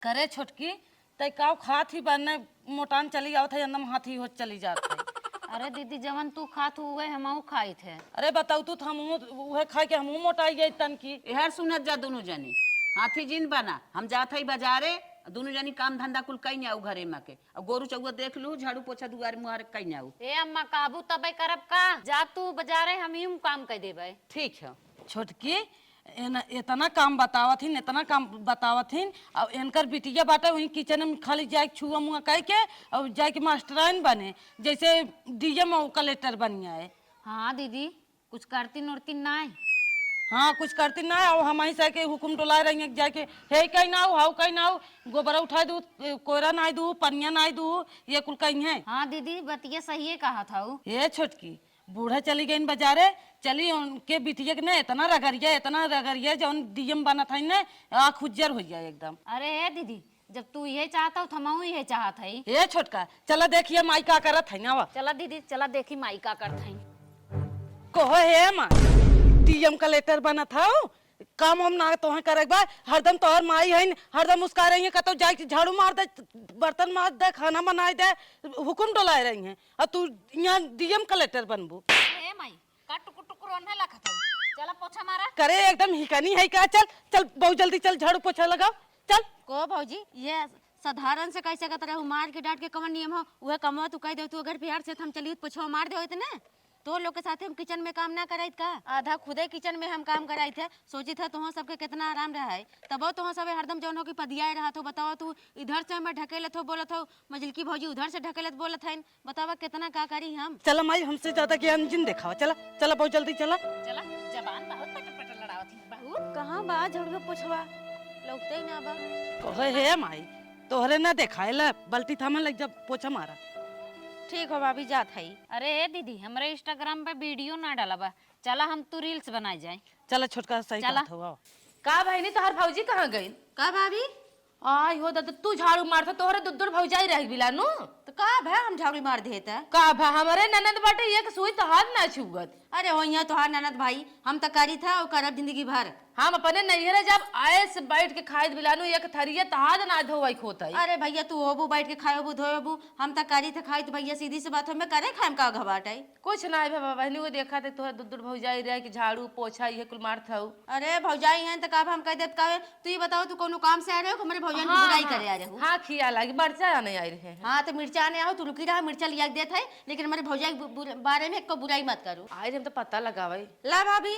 करे छोटकी तय काव खात ही बनने मोटान चली आवत है अंदम हाथी हो चली जात है। अरे दीदी जवन तू खात हुए हमहू खाई थे। अरे बताऊ तू हम वह खा के हम मोटाई गई तन की। यार सुनत जा दोनों जनी हाथी जिन बना हम जात हई बाजारे दोनों जनी काम धंधा कुल कई आऊ घरे में के और गोरू चौआ देख लू झाड़ू पोछा दुआर मुहार कई आऊ। ए अम्मा काबू तबे करब का जा तू बाजारे हम ही काम कर देबे। ठीक है छोटकी इतना काम बतावथिन इतना काम बतावथिन अब इनकर बिटिया बाटे वही किचन में खाली जाए छुआ मुआ कह के और जाए के मास्टराइन बने जैसे डीएम और कलेक्टर बन जाए। हाँ दीदी कुछ करती नोरती नहीं। हाँ कुछ करती ना और हमारी से के हुकुम टोला रही है जाके हे कहीं ना हो हाउ कहीं ना हो गोबरा उठा दू कोयरा ना दू पनिया ना दू ये कुल कहीं है। हाँ दीदी बतिया सही है कहा था। ये छोटकी बूढ़ा चली गई बाजारे चली उनके बिटिया के ना इतना रगड़िया जो डीएम बना था ना आँख उज्जर हो जाए एकदम। अरे हे दीदी जब तू ये चाहता हो हम ये चाहत है। ये छोटका चला देखिए माई का करत है ना। चला दीदी चला देखी माई का करत है। कहो हे माँ डीएम कलेक्टर बना था काम हम ना तो करे बा हरदम तोहर माई है हरदम मुस्का रही है कतो जाके झाड़ू मार दे बर्तन मार दे खाना बनाए दे हुकुम डोलाए रही है और तू यहाँ डीएम कलेक्टर बनबू। ए माई का टुकुर टुकुर ओन्हे लखत हो। चला पोछा मारा करे एकदम हिकानी है का। चल चल बहुत जल्दी चल झाड़ू पोछा लगाओ चल। को भौजी ये साधारण से कैसे कहता रहे मार के डांट के कमन नियम हो वह कमवा तू कह दे तू अगर बिहार से हम चली पोछवा मार दे होते ना तो लोग के साथ हम किचन में काम ना कराई का आधा खुदे किचन में हम काम कराई थे सोची था तुम सबके कितना आराम रहा है तब तुम सब हरदम जौन हो की पदियाए रहा तो बताओ तू इधर से हमें ढकेलत हो बोलत हो मजलकी भौजी उधर से ढकेलत बोलत है बतावा कितना का करी हम। चला माई हमसे ज्यादा ज्ञान जिन दिखावा चला चला बहुत जल्दी चला चला जबान बहुत पटर पटर लड़ावत है बहुत कहां बा झड़ुआ पोछवा लौकते ही ना बा। कहे हे माई तोहरे ना देखाएला बल्टी थामा लग जब पोछा मारा। ठीक हो भाभी जात है। अरे दीदी हमारे इंस्टाग्राम पे वीडियो ना डाला बा चला हम तू रील्स बनाए जाए। चला छोटका सही चला। बात हुआ। का बहनी तोहर भौजी कहाँ गई? का भाभी आई हो दादा तू झाड़ू मारता तोहरे दुद्दुर भौजाई रह बिलानु तो का भा हम झाड़ू मार देता। का भा हमारे ननद बाटे एक सुई तो हाथ ना छुगत। अरे हो यहाँ तो ननद भाई हम तो करी था और करब जिंदगी भर। हम अपने नैहरे जब आए से बैठ के खाए बिलानु एक थरिया तहाद ना धोवाई खोता है। अरे भैया तू होबू बैठ के खाओबू धोबू हम तो करी थे खाई तो भैया सीधी सी बात हमें करे खाएम का घबाट है कुछ ना है बाबा बहनी वो देखा थे तोहर दुद्दुर भौजाई रह के झाड़ू पोछा ये कुल मारत हऊ। अरे भौजाई हैं तो का हम कह देत का तू ये बताओ तू कोनो काम से आ रहे हो हमारे भौजाई की बुराई करे आ रहे हो। हाँ खिया लागी मरचा नहीं आई रहे। हाँ तो मिर्चा आने आओ तू रुकी रहा मिर्चा लिया के देत है लेकिन हमारे भौजाई बारे में एक बुराई मत करो। आई हम तो पता लगावाई ला भाभी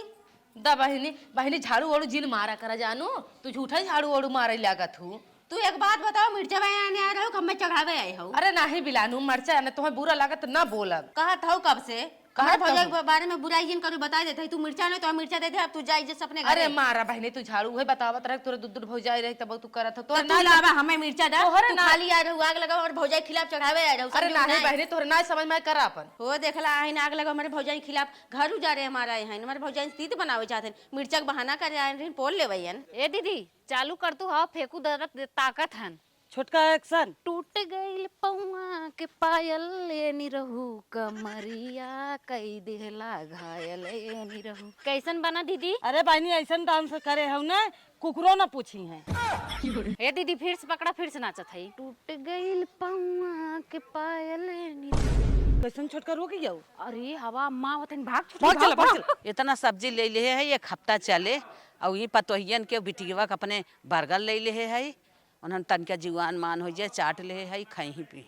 दा बहनी बहनी झाड़ू ओड़ू जिन मारा करा जानू तू झूठा झाड़ू ओड़ू मारे लागत हूँ। तू एक बात बताओ मिर्चा आने आ रहे हो हमें चढ़ावे आए हो। अरे नहीं बिलानू मरचा है तुम्हें बुरा लागत ना बोलब कहा था कब से कहा भौजाई के बारे में बुराई जिन करू बता देते तू मिर्चा नहीं तो मिर्चा दे दे अब तू जाई जैसे अपने अरे मारा बहनी तू झाड़ू है बतावत रह तोरे दुद्दुर भौजाई रही तब तू करत हो तो लावा हमें मिर्चा दे तोहरे तू ना- खाली आ रहे हो आग लगा और भौजाई खिलाफ चढ़ावे आ रहे हो। अरे समझो नहीं बहनी तोरे ना समझ में करा अपन हो देखला आइन आग लगा हमारे भौजाई खिलाफ घर उजा रहे हमारा यहाँ हमारे भौजाई स्थिति बनावे चाहते हैं मिर्चा के बहाना करे आए रहे पोल ले वैन। ए दीदी चालू कर तू हाँ फेंकू दरक ताकत हन छोटका एक्शन टूट गईल पौआ के पायल लेनी रहू कमरिया कई दिहला घायल लेनी रहू कैसन बना दीदी। अरे बहनी ऐसा डांस करे हो ना कुकरो ना पूछी है। ए दीदी फिर से पकड़ा फिर से नाचत है। टूट गईल पौआ के पायल लेनी कैसन छोटका रोक जाओ। अरे हवा माँ वतन भाग भाग चला भाग चला। इतना सब्जी ले ले है एक हफ्ता चले और ये पतोहियन के बिटिया के अपने बर्गर ले ले है उन्होंने तनका जीवान मान हो जाए चाट ले है खाई ही पी।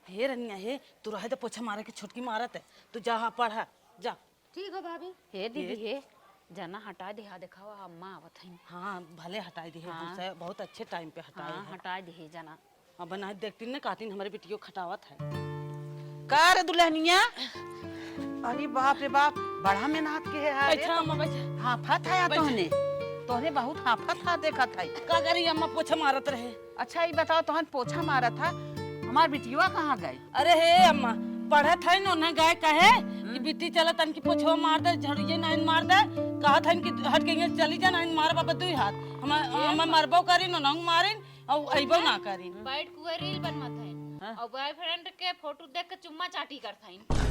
हे रनिया हे तू रहे तो पोछा मारे के छुटकी मारत है तू जा हाँ पढ़ा जा। ठीक हो भाभी। हे दीदी हे जना हटा दे हा देखावा अम्मा आवत है। हाँ भले हटाई दी है हाँ। दूसरे बहुत अच्छे टाइम पे हटाई हाँ है। हटा दे जना अब बना देखती ना कातिन हमारे बिटियो खटावत है। का रे दुल्हनिया अरे बाप रे बाप बड़ा मेहनत के है बैठा अम्मा बैठा। हाफत है तोहने तोहने बहुत हाफत था देखा था। का करी अम्मा पोछा मारत रहे। अच्छा ये बताओ तोहन पोछा मारा था हमार बिटिया कहाँ गए? अरे हे अम्मा पढ़त है न गाय कहे कि बिट्टी चला तन की पोछवा मार दे झड़िए नाइन मार दे कहा था कि हट के चली जा नाइन मार बाबा दुई हाथ हम मरबो करी न नंग मारिन और अइबो ना करी। बैठ कुए रील बनमत है और बॉयफ्रेंड के फोटो देख के चुम्मा चाटी करत है।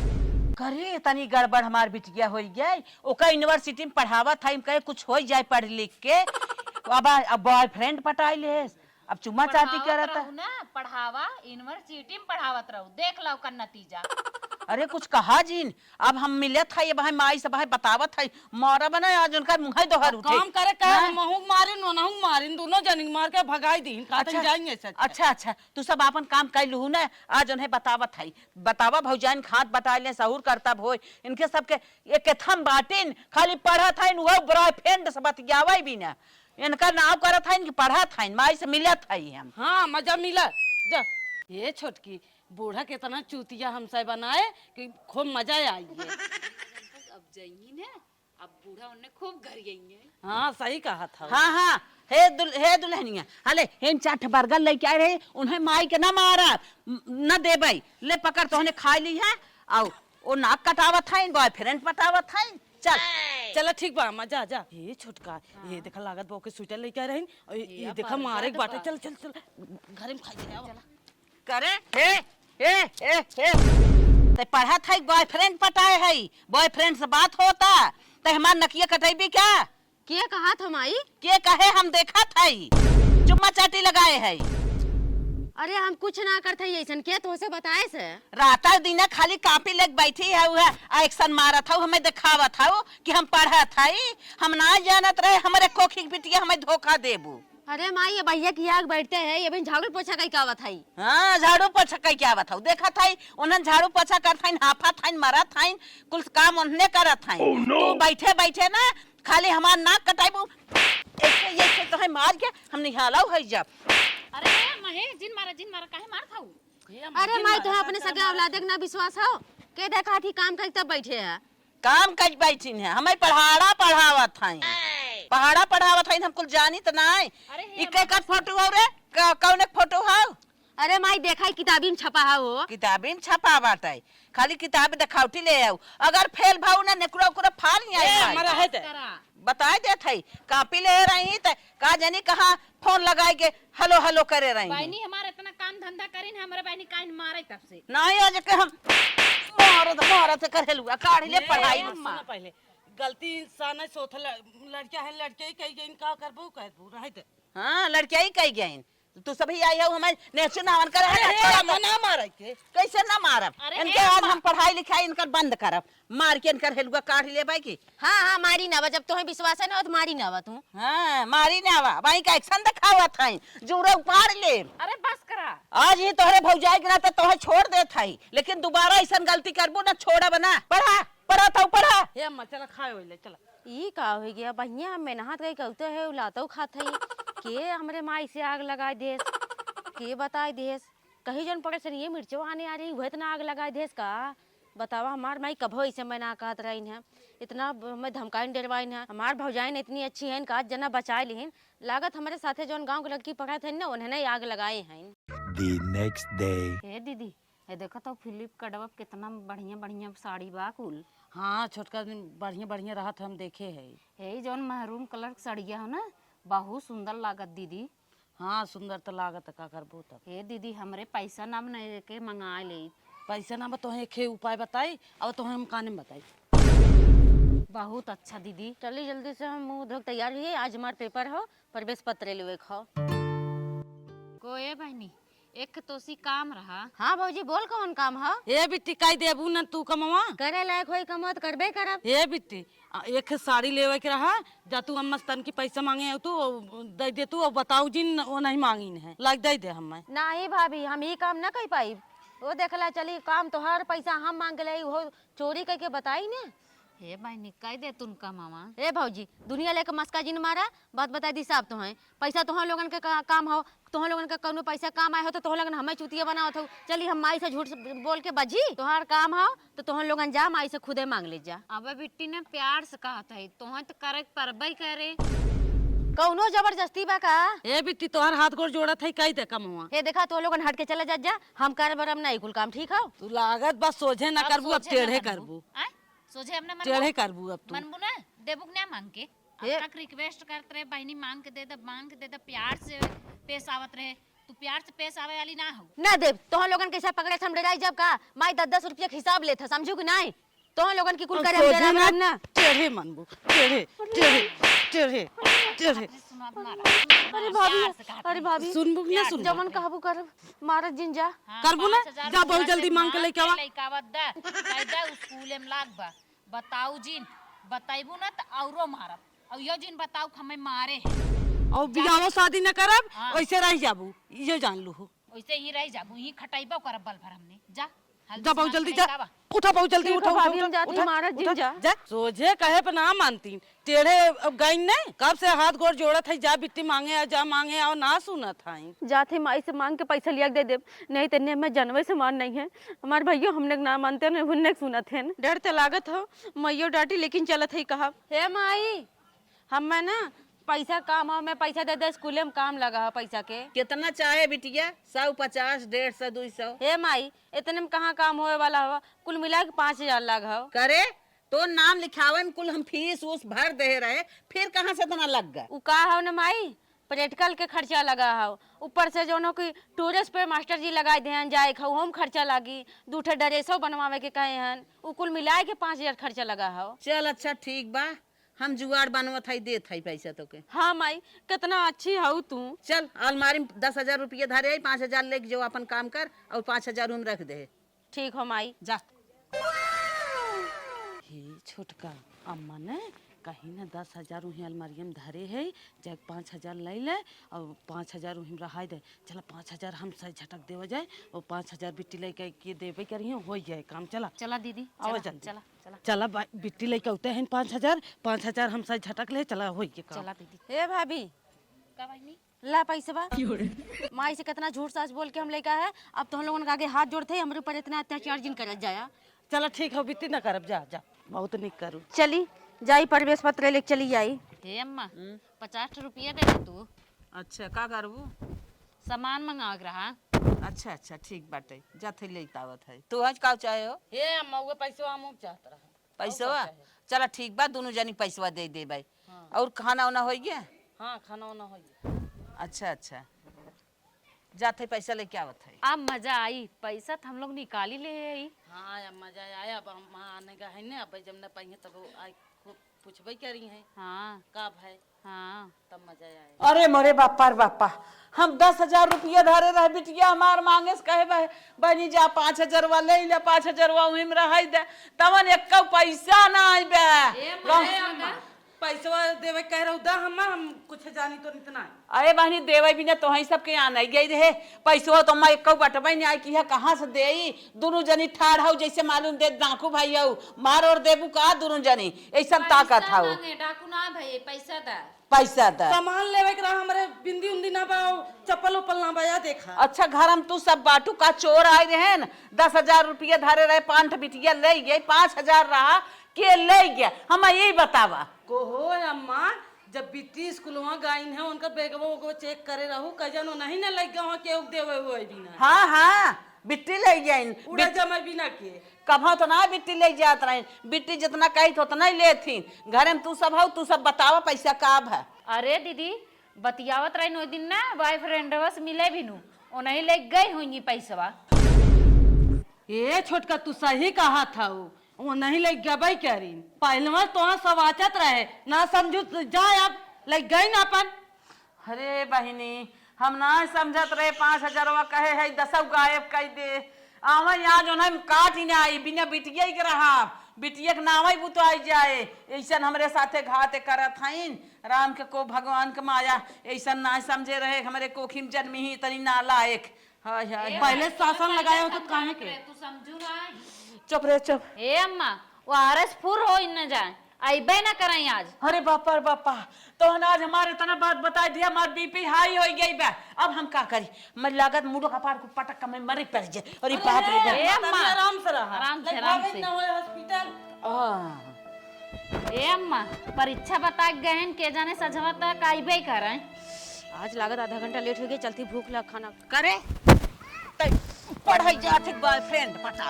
करे तनी गड़बड़ हमार बिटिया हो गई ओका यूनिवर्सिटी में पढ़ावा था कहे कुछ हो जाए पढ़ लिख के अब बॉयफ्रेंड पटाई ले अब चुम्मा चाटी पढ़ावत करता। रहू ना, पढ़ावा यूनिवर्सिटी में पढ़ावत रहू, देख लो का नतीजा। अरे कुछ कहा जीन, अब हम मिलत है भाई माई से भाई बतावत है मारा बना आज उनका मुंह दोहर उठे। काम करे का महू मारिन नहू मारिन दोनों जनी मार के भगाई दी कातन जाएंगे सच। अच्छा अच्छा तू सब अपन काम कर लू ना, आज उन्हें बतावत है, बतावा भौजाइन खात बता ले सहूर करता भोय इनके सबके एक थम बाटिन खाली पढ़त है वो बॉयफ्रेंड से बतियावे भी ना, इनका नाव करत है इनकी पढ़त है माई से मिलत है हम। हाँ मजा मिला जा। ये छोटकी बूढ़ा कितना चूतिया हमसे बनाए कि खूब मजा आई है। अब जाइए ना, अब बूढ़ा उन्हें खूब घर गई है। हाँ सही कहा था। हाँ हाँ हे दुल्हनिया हले हेम चाट बर्गर लेके आए रहे, उन्हें माई के ना मारा न दे भाई ले पकड़ तो खा ली है और वो नाक कटावत है बॉयफ्रेंड बतावत है। चल चलो ठीक बा मजा जा। ये छोटका ये देखा लागत बो के स्वेटर लेके आ रही और ये देखा मारे के बाटे। चल चल चल घर में खाई दे करे हे ते पढ़ा था बॉयफ्रेंड पटाए है, बॉयफ्रेंड से बात होता ते हमार नकिया कटेबी क्या के कहा था माई? के कहे हम देखा था चुम्मा चाटी लगाए है। अरे हम कुछ ना करते ऐसन के तो से बताए से राता दिन खाली कॉपी लेके बैठी है वह एक्शन मारा था हमें दिखावा था कि हम पढ़ा था, हम ना जानत रहे हमारे कोखी बिटिया हमें धोखा देबू। अरे माई ये भैया की आग बैठते हैं, ये बिन झाड़ू पोछा कई का बताई। हाँ झाड़ू पोछा कई क्या बताऊ देखा था उन्हें झाड़ू पोछा करता हाफा था मरा था कुल काम उन्हें करा था। तो बैठे बैठे ना खाली हमार नाक कटाइबू ऐसे तो है मार के हम निहालाऊ है जब। अरे महेश जिन मारा काहे मार थाऊ? अरे माई तो अपने सगे औलाद ना विश्वास हो के देखा थी काम कर तब बैठे है। काम कर बैठी है हमें पढ़ावत है हम कुल जानी तो नहीं। इके का फोटो हो रे कौन एक फोटो हो? अरे माई देखा किताबी में छपा है वो। किताबी में छपा बाटे खाली किताब दिखावटी ले आओ, अगर फेल भाऊ ना नेकुरा उकुरा फाड़ नहीं आई हमारा है ते बताए दे थई कॉपी ले रही त का जानी कहां फोन लगाए के हेलो हेलो करे रही बहनी हमारा इतना काम धंधा करीन हमारे बहनी काहे मारे तब से नहीं आज के हम मारत करेलुआ काढ़ ले पढ़ाई में पहले गलती इंसान है सोथ लड़किया है लड़के ही कही गई का करबो कहबो रहत। हां लड़किया ही कही गई तू सभी आई हो हमें नेचु नावन कर ना मारे के कैसे ना मारब इनके आज हम पढ़ाई लिखाई इनकर बंद करब मार के इनकर हेलुआ काढ़ ले भाई की। हाँ हाँ मारी ना जब तुम्हें विश्वास है ना तो मारी ना तू। हाँ मारी ना आवा भाई का एक्शन दिखावा था जोरा उपाड़ ले। अरे बस करा आज ही तोहरे भौजाई गिरा तो तोहे छोड़ दे था लेकिन दोबारा ऐसा गलती करबो ना छोड़ा बना पढ़ा था पढ़ा ये मत चला खाए होले चला। ई का हो गया बहिया हम मेहनत कई कहते है उलातो खात है के हमरे माई से आग लगाए देस के बताए देस कहीं जन पड़े से ये मिर्चो आने आ रही वह इतना आग लगाए देस का बतावा हमार माई कभो ऐसे मैं ना कहत रही है इतना मैं धमकाइन डरवाइन है हमार भौजाइन इतनी अच्छी है का जना बचाए लिहिन लागत हमारे साथे जौन गांव के लड़की पढ़ा थे ना उन्हें आग लगाए हैं। The next day. ए दीदी ए देखो तो फिलिप कड़वा कितना बढ़िया बढ़िया साड़ी बा कुल। हाँ छोटका बढ़िया बढ़िया रहा था हम देखे है। ए जौन महरून कलर के साड़िया हो ना बहुत सुंदर लागत दीदी। हाँ सुंदर तो लागत का करबो तब। ए दीदी हमरे पैसा नाम नहीं के मंगा ले पैसा ना तो एक उपाय बताई और तो हम काने में बताई। बहुत अच्छा दीदी। चलिए जल्दी से हम मुंह धो तैयार हुए आज हमार पेपर हो प्रवेश पत्र लेवे खाओ। कोई बहनी एक तो सी काम रहा। हाँ भौजी बोल कौन काम है? ए बिट्टी काई देबू न तू कमवा करे लायक होई कमत करबे करब। ए बिट्टी एक साड़ी लेवे के रहा जा तू अम्मा तन की पैसा मांगे तू दे दे तू बताऊ जिन वो नहीं मांगी है लाग दे दे हम नहीं भाभी हम ये काम ना कर पाई वो देखला चली काम तो हर पैसा हम मांग ले वो चोरी करके बताई ने। हे बहनी कह दे तुमका मामा। ए भौजी दुनिया लेके मस्का जिन मारा बात बता दी साहब तो है पैसा तुम लोगन के काम हो तुम लोगन का कौनो पैसा काम आए हो तो तुम लोगन हमें चुतिया बनाओ हो चली हम माई से झूठ बोल के बजी तुम्हार काम हो तो तुम लोगन जा माई से खुदे मांग ले जा। अब बिट्टी ने प्यार से कहा था तुम्हें तो करे परबई करे कौनो जबरदस्ती बा का? ए बिट्टी तोहर हाथ गोड़ जोड़ा था कई दे कमवा हे देखा तो लोगन हट के चले जा हम कर बरम नहीं कुल काम ठीक हो। तू लागत बस सोझे ना करबू अब टेढ़े करबू सोझे हमने टेढ़े करबू अब तू मनबू ना देबुक ना मांग के अब तक रिक्वेस्ट करते रहे बहनी मांग के दे दे प्यार से पेश आवत रहे तू प्यार से पेश आवे वाली ना हो ना देव तो लोगन कैसे पकड़े हम डराई जब का माई 10-10 रुपया के हिसाब लेता समझू कि नहीं तो लोगन की कुल करे हम डराई ना टेढ़े मनबू टेढ़े टेढ़े टेढ़े टेढ़े सुना मारा अरे भाभी, अरे भाभी, सुनबू कि ना सुनबू जमन कहबू कर मारत जिन जा। करबू ना जा बहुत जल्दी मांग के लेके आवा लइकावत दा कायदा स्कूल में लाग बा बताऊ जिन बताइबू ना त औरो मारब और यो जिन बताऊ हमें मारे है और बियाहो शादी न करब वैसे रह जाबू ये जान लू वैसे ही रह जाबू ही खटाइबो करब बल भर हमने जा जा बहुत जल्दी जा उठा बहुत जल्दी ठीक उठा है उठा भाभी, हम जाती उठा, मारत जिन उठा, जा। जा सोझे कहे पर ना मानती टेढ़े गई नहीं कब से हाथ गोड़ जोड़त है जा बिट्टी मांगे आ जा मांगे आओ ना सुनत है जाते माई से मांग के पैसा लिया के दे दे, नहीं तो मैं जनवे से मान नहीं है। हमारे भैया हमने ना मानते न हुन्ने सुनत है। डर तो लागत हो मैयो डांटी लेकिन चलत है कहा हे माई हम ना पैसा काम हो मैं पैसा दे दे स्कूल में काम लगा है पैसा के। कितना चाहे बिटिया 150 150 200 हे माई इतने में कहाँ काम होए वाला हो कुल मिला के 5000 लगा हो। करे तो नाम लिखावे में कुल हम फीस उस भर दे रहे फिर कहाँ से इतना लग गए उ का हो न माई प्रैक्टिकल के खर्चा लगा हो ऊपर से जो कि टूरिस्ट पे मास्टर जी लगाए ध्यान जाए खाऊ हम खर्चा लागी दूठे ड्रेसो बनवावे के कहे हन उ कुल मिलाए के 5000 खर्चा लगा हो। चल अच्छा ठीक बा हम जुगाड़ बनवत है देत है पैसा तो के। हाँ माई कितना अच्छी हो तू। चल अलमारी में 10,000 रुपये धरे 5,000 लेके जो अपन काम कर और 5,000 रूम रख दे। ठीक हो माई जा हे छोटका अम्मा ने कहीं ना 10,000 उही अलमारिया में धरे है जब 5,000 ले ले और 5,000 उही में रहा दे चला 5,000 हम सही झटक देव जाए और 5,000 बिट्टी लेके के देवे करिए हो जाए काम। चला चला दीदी आओ चला जल्दी चला चला चला बिट्टी लेके उते हैं 5,000 हम सही झटक ले चला हो गए काम। चला दीदी। हे भाभी का बहिनी ला पैसा बा माई से कितना झूठ साच बोल के हम लेका है अब तो हम लोगन के आगे हाथ जोड़ते हमरे ऊपर इतना अत्याचार जिन करत जाया। चला ठीक है बिट्टी ना करब जा जा बहुत निक करू चली जाई प्रवेश पत्र लेके चली जाई। हे अम्मा 50 रुपया दे दे तू अच्छा का करबू सामान मंगाव रहा अच्छा अच्छा ठीक बाटे जाते ले आवत है तू आज का चाहे हो हे अम्मा वो पैसा हम चाहत रहा पैसा चला ठीक बा दोनों जनी पैसा दे दे भाई और खाना वाना हो गया। हाँ खाना वाना हो गया। अच्छा अच्छा जाते पैसा लेके आवत है। अब मजा आई पैसा तो हम लोग निकाल ही ले आई। हाँ अब मजा आया अब हम आने का है ना अब जब न पाएंगे तब आई पूछबे करी है हाँ का भाई हाँ तब मजा आया। अरे मोरे बापा रे बापा हम 10,000 रुपया धरे रह बिटिया हमार मांगे से कहे बनी जा 5,000 वाले ले 5,000 वही में रह दे तवन एक पैसा ना आई बे पैसा देवे कह रहा दा हम कुछ जानी तो इतना। अरे बहनी देवे भी ना तो ही सबके यहाँ नहीं गई रहे पैसा तो मैं एक बटबे नहीं आई कि है कहाँ से दे दोनों जनी ठाड़ हो जैसे मालूम दे डाकू भाई हो मार और देबू का दोनों जनी ऐसा ताकत हो डाकू ना भाई पैसा दा पैसा दा सामान लेवे के रहा हमारे बिंदी उंदी ना बा चप्पल उप्पल ना बा देखा। अच्छा घर में तू सब बाटू का चोर आए रहे न 10,000 रुपया धरे रहे 5 बिटिया ले गए 5,000 रहा के ले गया हम यही बतावा को हो अम्मा जब बिट्टी स्कूलवा गाइन है उनका बैगवा को चेक करे रहू कजनो नहीं ना लग गवा के देवे हुए बिना। हाँ हाँ बिट्टी ले गई उड़ा जमा बिना के कभा तो ना बिट्टी ले जात रहे बिट्टी जितना कही उतना ही लेथी घर में तू सब हो तू सब बतावा पैसा काब है। अरे दीदी बतियावत रही नो दिन ना बॉयफ्रेंड से मिले भी नू उन्हीं ले गई होंगी पैसा। ये छोटका तू सही कहा था वो नहीं लग गया भाई करी पहलवा तो सवाचत रहे ना समझू जाए अब लग गई ना अपन। अरे बहिनी हम ना समझत रहे 5,000 कहे है 10 गायब कह दे आवा यहाँ जो ना काट ही ना आई बिना बिटिया के रहा बिटिया के नाम ही बुतो आई जाए ऐसा हमरे साथे घाते करत हईन राम के को भगवान के माया ऐसा ना समझे रहे हमारे कोखिम जन्मी ही तनी ना लायक। हाय हाय पहले शासन लगाया हो तो काहे के तू समझू ना चुप रे चुप। ए अम्मा वो आरएस फुर हो न जाए अबे ना करें आज। अरे बापा रे बापा तो आज हमारे इतना बात बता दिया हमार बीपी हाई हो गई बा अब हम का करी मैं लागत मुड़ो कपार को पटक में मरे पड़ जाए। अरे बाप रे ए अम्मा आराम से रहा आराम से आराम से ना हो हॉस्पिटल। ए अम्मा परीक्षा बता गए के जाने सजवा तक आइबे करें आज लागत आधा घंटा लेट हो गया चलती भूख लग खाना करे पढ़ाई जाते बॉयफ्रेंड बता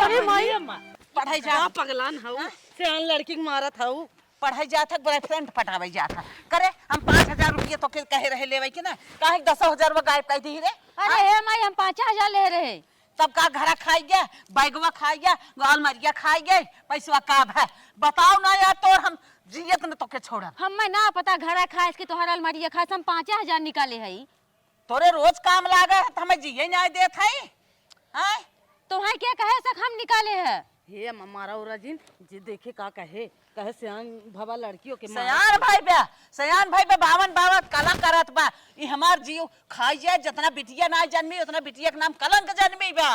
अरे माई पढ़ाई जा पगलान हूँ सियान लड़की के मारत हूँ पढ़ाई जाता बॉयफ्रेंड पटावे जाता करे हम 5,000 रुपये तो के कहे रहे लेवे कि ना काहे 10,000 वो गायब कर दी रे। अरे हे माई हम 5,000 ले रहे तब का घर खाई गया बैगवा खाई गया अलमारिया खाई गए पैसा का है बताओ ना यार तो हम जियत न तोके छोड़ा। हमें ना पता घर खाए कि तोहरा अलमारी खाए हम 5,000 निकाले है तोरे रोज काम लागे है तो हमें जिये नहीं देत है। हैं तोहे क्या कहे सक हम निकाले है हे अम्मा मारा उरा जिन जे देखे का कहे कहे सियान भवा लड़कियों के मारा। सयान भाई बे बावन बावत कला करत बा। ई हमार जीव खाई जाए जितना बिटिया ना जन्मी उतना बिटिया के नाम कलंक जन्मी बा।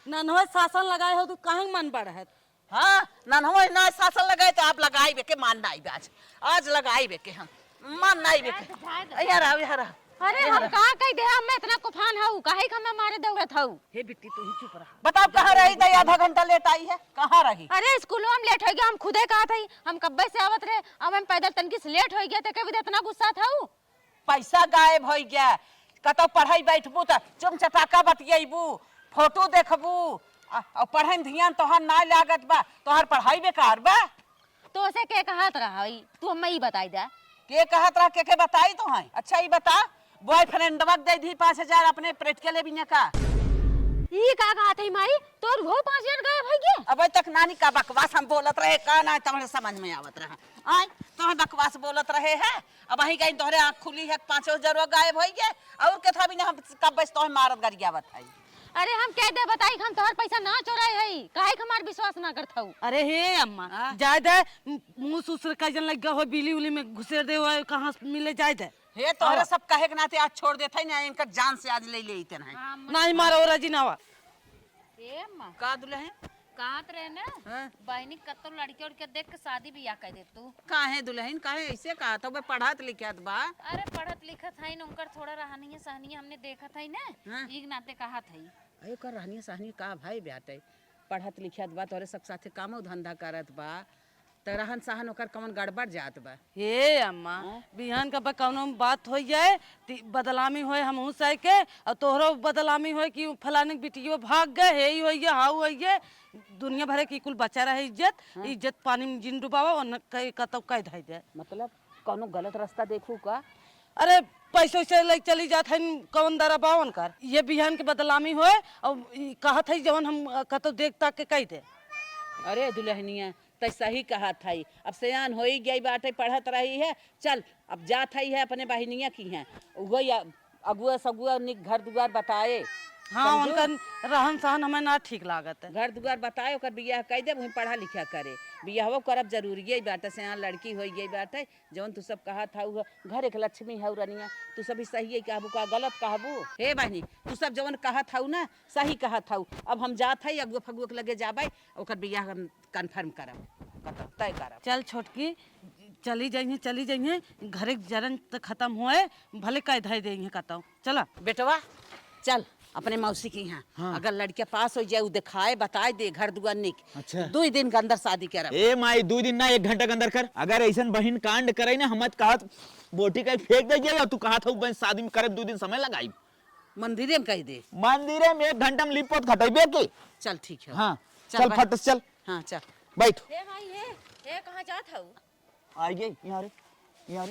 ननहो शासन लगाए हो तो काहे मन बढ़त। हाँ ननहो ना शासन लगाए तो आप लगाई बे के मान नहीं आज आज लगाई बे के हम मान नहीं बे के यार अरे हम कहा कह दे हम इतना कुफान हूँ काहे कि हमें मारे दौड़त हूँ। हे बिट्टी तू ही चुप रहा। बताओ कहाँ रही थी आधा घंटा लेट आई है कहाँ रही। अरे स्कूलों में लेट हो गया हम खुदे कहा था हम कब्बे से आवत रहे अब हम पैदल तनकी से लेट हो गया तो कभी इतना गुस्सा था पैसा गायब हो गया कतो पढ़ाई बैठबू तो चुम चटाका बतियेबू फोटो देखबू और पढ़ाई में ध्यान तोहर ना लागत बा तोहर पढ़ाई बेकार बा। तो उसे के कहत रहा तू हमें ही बताई दे के कहत रहा के बताई तो है। अच्छा ये बता बॉयफ्रेंड दे दी 5,000 अपने पेट के लिए भी का ई का कहत है माई तोर वो 5,000 गायब हो गया। अबे तक नानी का बकवास हम बोलत रहे का ना तुम्हारे समझ में आवत रहा आय तुम्हें बकवास बोलत रहे है। अब वही कहीं तोहरे आँख खुली है 5,000 गायब हो गए और के था भी ना हम कब बस तोहे मारत गरियावत है। अरे हम कह दे बताई हम तोहर पैसा ना चोराए है काहे कि हमार विश्वास ना करत हूँ। अरे हे अम्मा जायद मुंह सुसर का जन लग गया हो बिली उली में घुसेर दे हो कहाँ मिले जायद हे तोहरे सब कहे के नाते आज छोड़ देते ना इनका जान से आज ले लेते हैं। नहीं मारा उरा जिनावा ए अम्मा का दुल्हन कहत रहे ना हाँ? बहनी कत्तो लड़के उड़के देख के शादी बियाह कर दे तू। काहे दुल्हन काहे ऐसे कहा तो पढ़त लिखत बा। अरे पढ़त लिखत है न उनकर थोड़ा रहनिया सहनिया हमने देखत है ना हाँ? एक नाते कहत है। अयो कर रहनी सहनी का भाई ब्याटे पढ़त लिखत बा तोरे सब साथे कामो धंधा करत बा त रहन सहन ओकर कौन गड़बड़ जात बा। हे अम्मा बिहान का कौनो बात हो जाए बदलामी होए हमहू सह के और तोहरो बदलामी होए कि फलाने बिटियो भाग गए हे ही होइए हाउ होइए दुनिया भरे की कुल बचा रहे इज्जत पानी में जिन डुबावा और कतौ कह धै जाए। मतलब कौनो गलत रास्ता देखू का। अरे पैसे वैसे ले चली जात है कौन दरा बावन कर ये बिहान के बदलामी होए और कहत है जवन हम कतौ देख ताक के कह दे। अरे दुल्हनिया तै सही कहा था अब सयान हो ही गई बाटे पढ़त रही है चल अब जात है अपने बहनिया की है वही अगुआ सगुआ निक घर दुआर बताए। हाँ उनका रहन सहन हमें ना ठीक लागत है। घर दुआर बताए ओकर बियाह कह दे वही पढ़ा लिखा करे बियाहो करब जरूरी है बाटे सयान लड़की हो गई बाटे जौन तू सब कहा था घर एक लक्ष्मी है रनिया तू सब सही है कहबू का गलत कहबू। हे बहनी तू सब जौन कहा था ना सही कहा था अब हम जात है अगुआ फगुआ के लगे जाबे ओकर बियाह हम कन्फर्म करब तय करब। चल छोटकी चली जाइए घरे जरन तक खत्म हुए भले कह धै देंगे कतौ चला बेटवा चल अपने मौसी के यहाँ। हाँ। अगर लड़के पास हो जाए दिखाए बताए दे घर दुआर निक। अच्छा 2 दिन के अंदर शादी करब। ए माई 2 दिन ना 1 घंटा के अंदर कर अगर ऐसा बहन कांड करे ना हम कहत बोटी का फेंक दे जाए तू कहा था शादी में करे 2 दिन समय लगाई मंदिरे में कह दे मंदिरे में 1 घंटा में लिपोत खटेबे के। चल ठीक है। हाँ चल फट चल। हाँ चल बैठ हे भाई हे कहाँ जात हूँ आई गई यहाँ रे यहाँ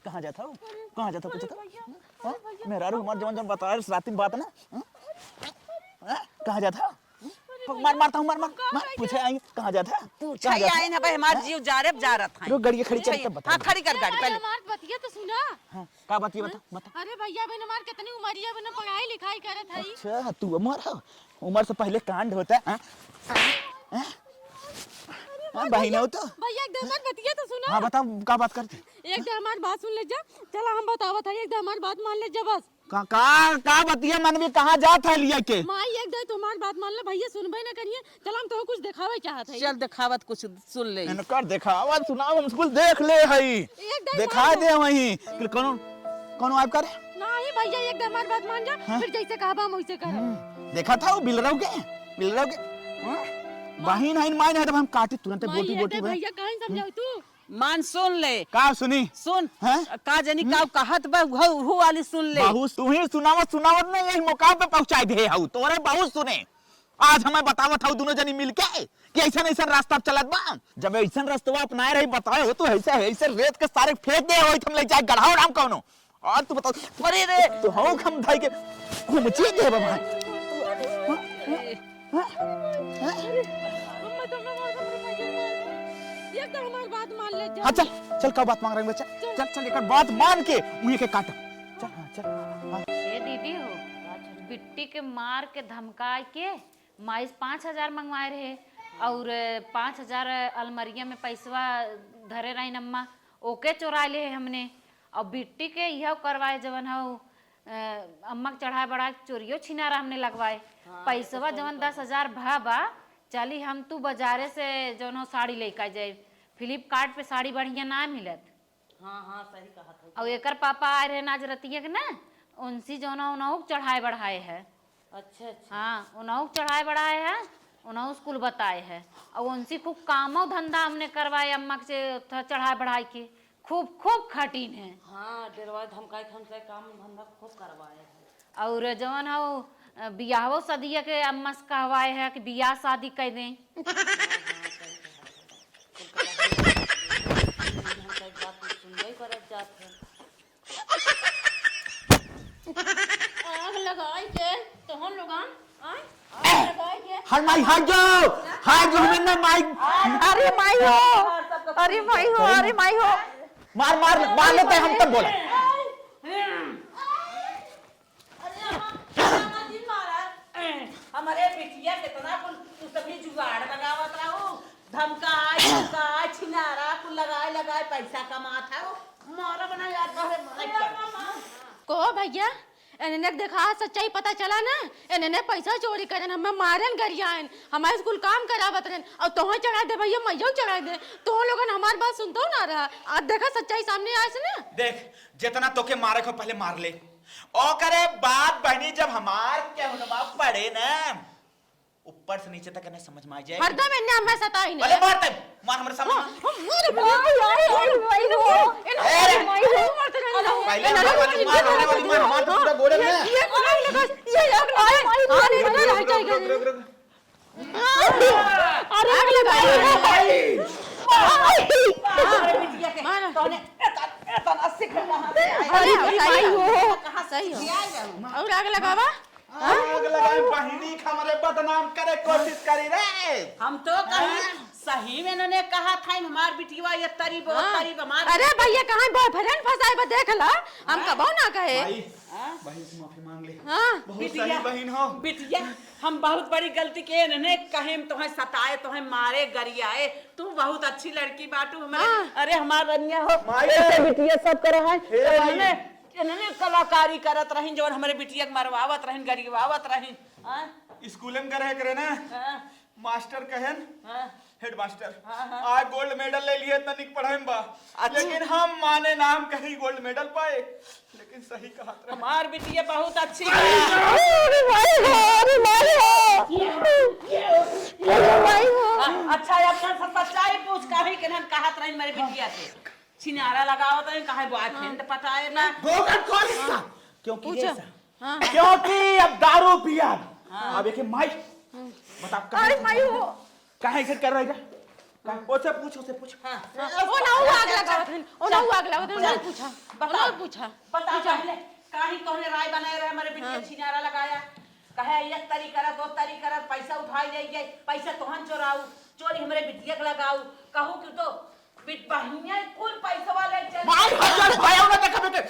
कहाँ जाता हूँ कहाँ जाता कुछ मेरा रूमार जवन बता राती बात ना कहाँ जाता मारता हूँ मार पूछे आएंगे कहाँ जाता पूछे आए ना भाई हमार जीव जा रहा रुक गाड़ी खड़ी चल तब बता। हाँ खड़ी कर गाड़ी पहले। हमार बतिया तो सुना। हाँ का बात ये बता अरे भैया बहन हमार कितनी उमरिया बना पढ़ाई लिखाई करत है। अच्छा तू उम्र से पहले कांड होता है बहन हो तो भैया एक हमार बतिया तो सुना। हाँ बता का बात करते एक हमार बात सुन ले जा चला हम बतावत है एक हमार बात मान ले जा बस का बतिया मन में कहाँ जात है लिया के माई एक दे तुम्हार बात मान ले भैया सुनबे ना करिए चल हम तो कुछ दिखावे चाहत है। चल दिखावत कुछ सुन ले कर दिखावा सुनाओ हम स्कूल देख ले हई दिखा दे वही कौन आप करे नहीं भैया एक हमार बात मान जा फिर जैसे कहबा हम वैसे करब। देखा था वो बिलरव के बहिन है माइन है तब हम काटे तुरंत बोटी बोटी भैया कहीं समझाऊ तू मान सुन ले का सुनी सुन हैं? का जनी का कहत बा वो वाली सुन ले। बहु तू ही सुनावत नहीं यही मुकाम पे पहुंचाई दे हऊ तोरे बहुत सुने आज हमें बतावत हऊ दोनों जनी मिलके कि ऐसा रास्ता चलत बा जब ऐसा रास्ता अपनाए रही बताए हो तो ऐसे रेत के सारे फेंक दे हो तुम ले जाए गढ़ाओ राम कौनो और तू बताओ अरे रे तो हो हम भाई के घुमची दे बाबा तो हमारी बात मान ले जा। हाँ चल चल, का बात मांग रहे हैं बच्चा? चल चल, एक बात मान के उन्हीं के काट। चल हाँ चल हाँ। ये दीदी हो बिट्टी के मार के धमका के माइस 5,000 मंगवाए रहे और 5,000 अलमरिया में पैसवा धरे रही अम्मा, ओके चुरा ले हमने। और बिट्टी के यह करवाए जवन हो अम्मा के चढ़ाए बढ़ाए चोरियो छिनारा हमने लगवाए। पैसवा जवन 10,000 बा चली हम तू बाजारे से जवन हो साड़ी लेकर जाए, फ्लिपकार्ट पे साड़ी बढ़िया ना मिलत। हाँ हाँ सही कहा था। और एकर पापा आए रहे नाज रतिया के ना, उनसी जौन उनहु चढ़ाए बढ़ाए है। अच्छा अच्छा। हाँ उनहु चढ़ाए बढ़ाए है, उनहु स्कूल बताए है। और उनसी खूब कामो धंधा हमने करवाए अम्मा से चढ़ाए बढ़ाए के, खूब खूब खटीन है। हाँ डरवाए धमकाए हमसे काम धंधा खूब करवाए है। और जवन हो बियाहो सदिया के अम्मा से कहवाए है कि बियाह शादी कर दें। आग लगाई के तो हम लोग आग लगाई के हर माई हाथ जाओ, हाथ जो हमें ना माई। अरे माई हो, अरे माई हो, अरे माई हो। मार मार मार लेते हैं हम, तब बोला। हमारे बिटिया कितना कुल तू सभी जुगाड़ लगावत रहो, धमकाए छिनारा कुल लगाए पैसा कमाता हो, मारा बना याद को भैया एने देखा सच्चाई पता चला ना, एने पैसा चोरी करन हमें मारन गरियान, हमारे स्कूल काम करावत रहन और तोह चढ़ा दे भैया मैयो चढ़ा दे। तो लोगन हमार बात सुनतो ना रहा, आज देखा सच्चाई सामने आए से ना। देख जितना तोके मारे को पहले मार ले, ओ करे बात बहनी जब हमार के हुनमा पड़े ना ऊपर से नीचे तक नहीं समझ में आ जाए। हरदम इन्ने हमें सताई ने। अरे मारते मार हमारे सामने। मार भाई हो मार तो पूरा गोरे में ये आग लगाई जाएगा। अरे आग लगाई सही हो और आग लगावा आग लगाए बहनी हमारे बदनाम करे कोशिश करी रे। हम तो कहीं सही में इन्होंने कहा था हमार बिटिया ये तरीब हमार। अरे भैया कहाँ बॉयफ्रेंड फंसाए बा देख ला, हम कबो ना कहे। बहन से माफी मांग ले, हाँ बहुत सही बहन हो। बिटिया हम बहुत बड़ी गलती किए, इन्होंने कहे तुम्हें सताए तुम्हें मारे गरियाए, तू बहुत अच्छी लड़की बाटू हमारे। अरे हमारा रनिया हो बिटिया सब करे है, इन्होंने कलाकारी करत रही जो हमारे बिटिया के मरवावत रही गरिवावत रही। स्कूल में करे ना मास्टर कहन हेड मास्टर आज गोल्ड मेडल ले लिए इतना निक पढ़ाई बा, लेकिन हम माने नाम कहीं गोल्ड मेडल पाए, लेकिन सही कहा हमार बिटिया बहुत अच्छी अच्छा अपना सच्चाई पूछ कहीं के हम कहत रही मेरे बिटिया से छिनारा लगावत रही कहे बॉयफ्रेंड पटाए ना क्योंकि अब दारू पिया अब एक माई बता कहाँ ऐसे कर रहा है, ओसे पूछ ओ ना वो आग लगावत हन, ओ ना वो आग लगावत हन, पूछा बता पूछा बता पहले काहे तोहने राय बनाए रहे हमारे बिटिया छिनारा लगाया, कहे एक तरी करत दो तरी करत पैसा उठाई जाए पैसा तोहन चोराऊ चोरी हमारे बिटिया के लगाऊ कहू कि तो बिट बहिनिया कुल पैसा वाले चल मार हट भाया ना देखा बेटे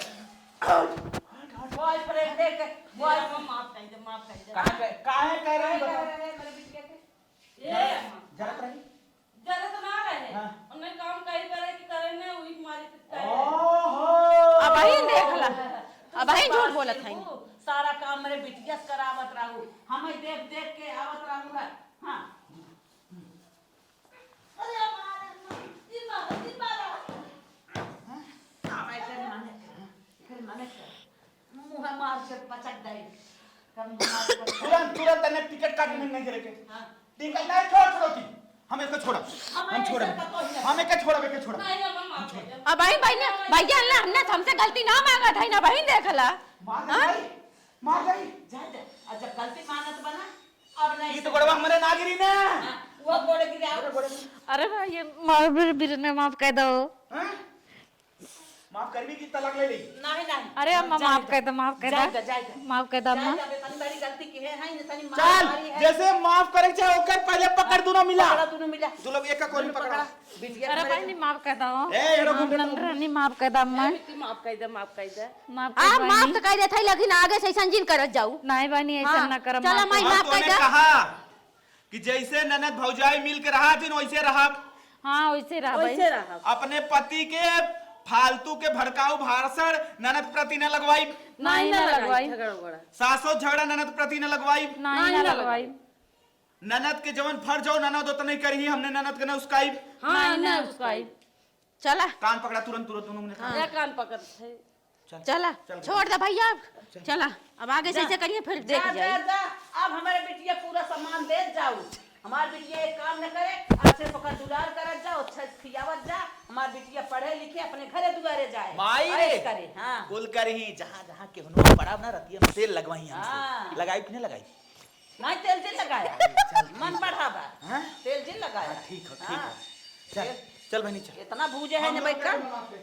बॉयफ्रेंड देख बॉय माफ कर दे काहे कह रहे हैं मेरे बिटिया के ये जरा रही जरा तो ना रहे उन्हें काम कहीं करे कि करे ने वही मारी करे। ओहो अब भाई देख ला, अब भाई झूठ बोलत है। सारा काम मेरे बिटिया से करावत रहू, हम देख देख के आवत रहू। हां अरे मारा माने मुंह मार से पचक दे तुरंत ने टिकट काटने नहीं करे के टिकट नहीं छोड़ की हम इसको छोड़ा हम छोड़ा हम एक छोड़ा अब भाई भैया अल्लाह हमने हमसे गलती ना मांगा था ना बहन देख ला। मार गई जा दे जब गलती मानत बना अब नहीं ये तो गोड़वा हमारे नागिरी ना वो गोड़े गिरा अरे भाई मार बिर ने माफ कर दो। माफ करनी की तलाक ले ली नहीं अरे अम्मा माफ कर दो, माफ कर दो, माफ कर दो अम्मा। जा गलती की है नहीं तनी मार चल मारी है जैसे माफ करे चाहे ओकर पहले पकड़ दूना मिला पकड़ा दोनों मिला तू लोग एक का कोई पकड़ा बिटिया अरे भाई नहीं माफ कर दो ए एरो गुंडे नहीं माफ कर दो मैं माफ कर दे माफ कर दे माफ आ कर माफ तो कर देत है लेकिन आगे से ऐसा जिन करत जाऊ नहीं बनी ऐसा ना कर चला माई माफ कर तूने दे कहा कि जैसे ननद भौजाई मिल के रहा थी वैसे रहा हाँ वैसे रहा भाई वैसे रहा अपने पति के फालतू के भड़काऊ भाषण ननद प्रति न लगवाई नहीं ना लगवाई झगड़ा उगड़ा सासो झगड़ा ननद प्रति न लगवाई नहीं ना लगवाई ननद के जवन फर्ज हो ननद उतना नहीं करी हमने ननद के न उसकाई नहीं ना उसकाई चला कान पकड़ा तुरंत तुरंत दोनों ने ये कान पकड़ थे चला छोड़ दे भैया चला अब आगे से ऐसे करिए फिर देख जा, जाए जा, जा, अब हमारे बिटिया पूरा सामान दे जाओ हमार बिटिया एक काम न करे अच्छे पकड़ दुलार करत जाओ अच्छा खियावत जा हमार बिटिया पढ़े लिखे अपने घरे दुआरे जाए माई रे ऐसे करे हाँ कुल कर ही जहाँ जहाँ के हुनवा बड़ा ना रहती है तेल लगवाई हाँ। हमसे लगाई कि नहीं लगाई नहीं तेल जी लगाया मन बढ़ावा तेल जी लगाया ठीक हो चल चल बहनी चल इतना भूजे है न बैठ